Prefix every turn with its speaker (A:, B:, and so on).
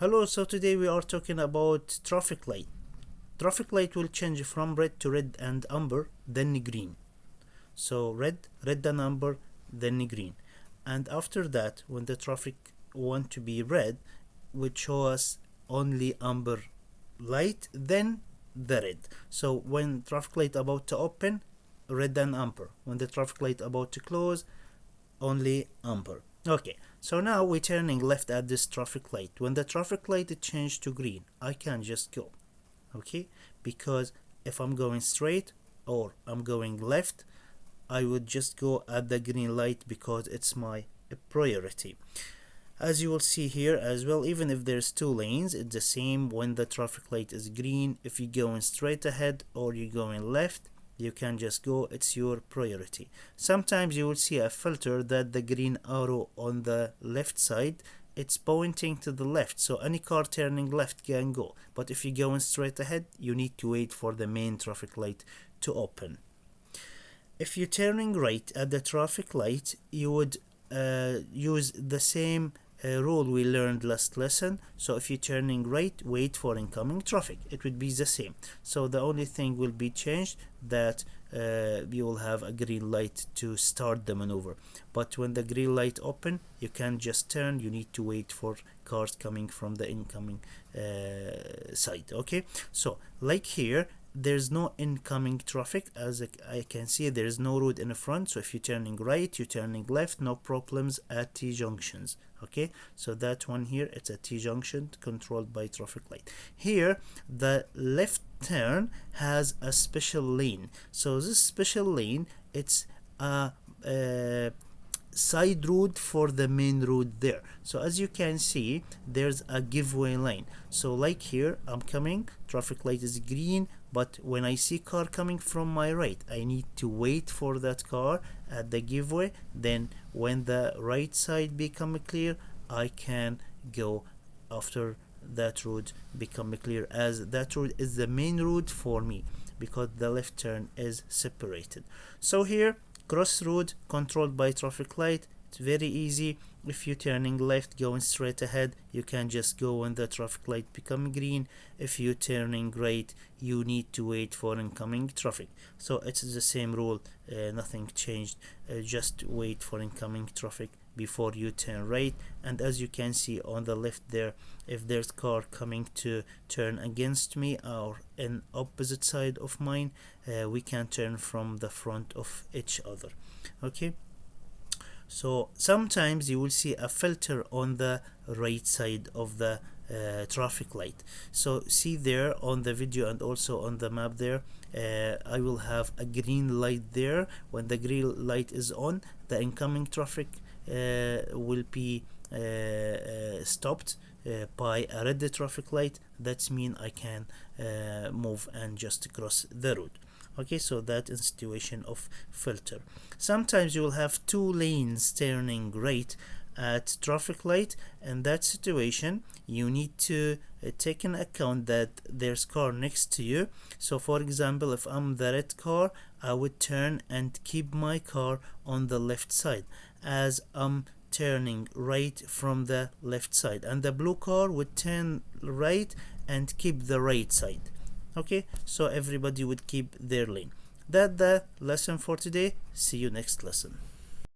A: Hello, so today we are talking about traffic light. Traffic light will change from red to red and amber, then green. So red and amber, then green. And after that, when the traffic want to be red, would show us only amber light, then the red. So when traffic light about to open, red and amber. When the traffic light about to close, only amber. Okay, so now we're turning left at this traffic light. When the traffic light changed to green, I can just go, okay, because if I'm going straight or I'm going left, I would just go at the green light because it's my priority. As you will see here as well, even if there's two lanes, it's the same when the traffic light is green. If you're going straight ahead or you're going left, you can just go, it's your priority. Sometimes you will see a filter that the green arrow on the left side, it's pointing to the left, so any car turning left can go. But if you're going straight ahead, you need to wait for the main traffic light to open. If you're turning right at the traffic light, you would use the same rule we learned last lesson. So if you're turning right, wait for incoming traffic. It would be the same. So the only thing will be changed that you will have a green light to start the maneuver. But when the green light open, you can just turn. You need to wait for cars coming from the incoming side. Okay, so like here, there's no incoming traffic. As I can see, there's no road in the front, so if you're turning right, you're turning left, no problems at T junctions. Okay, so that one here, it's a T junction controlled by traffic light. Here the left turn has a special lane, so this special lane, it's a side road for the main road there. So as you can see, there's a giveaway lane. So like here, I'm coming, traffic light is green, but when I see car coming from my right, I need to wait for that car at the giveaway. Then when the right side become clear, I can go after that road become clear, as that road is the main road for me because the left turn is separated. So here, crossroad controlled by traffic light. It's very easy. If you're turning left going straight ahead, you can just go when the traffic light become green. If you're turning right, you need to wait for incoming traffic. So it's the same rule, nothing changed. Just wait for incoming traffic before you turn right. And as you can see on the left there, if there's car coming to turn against me or in opposite side of mine, we can turn from the front of each other. Okay, so sometimes you will see a filter on the right side of the traffic light. So see there on the video and also on the map there, I will have a green light there. When the green light is on, the incoming traffic will be stopped by a red traffic light. That means I can move and just cross the road. Okay, so that is situation of filter. Sometimes you will have two lanes turning right at traffic light. In that situation, you need to take in account that there's car next to you. So for example, if I'm the red car, I would turn and keep my car on the left side as I'm turning right from the left side, and the blue car would turn right and keep the right side. Okay, so everybody would keep their lane. That's the lesson for today. See you next lesson.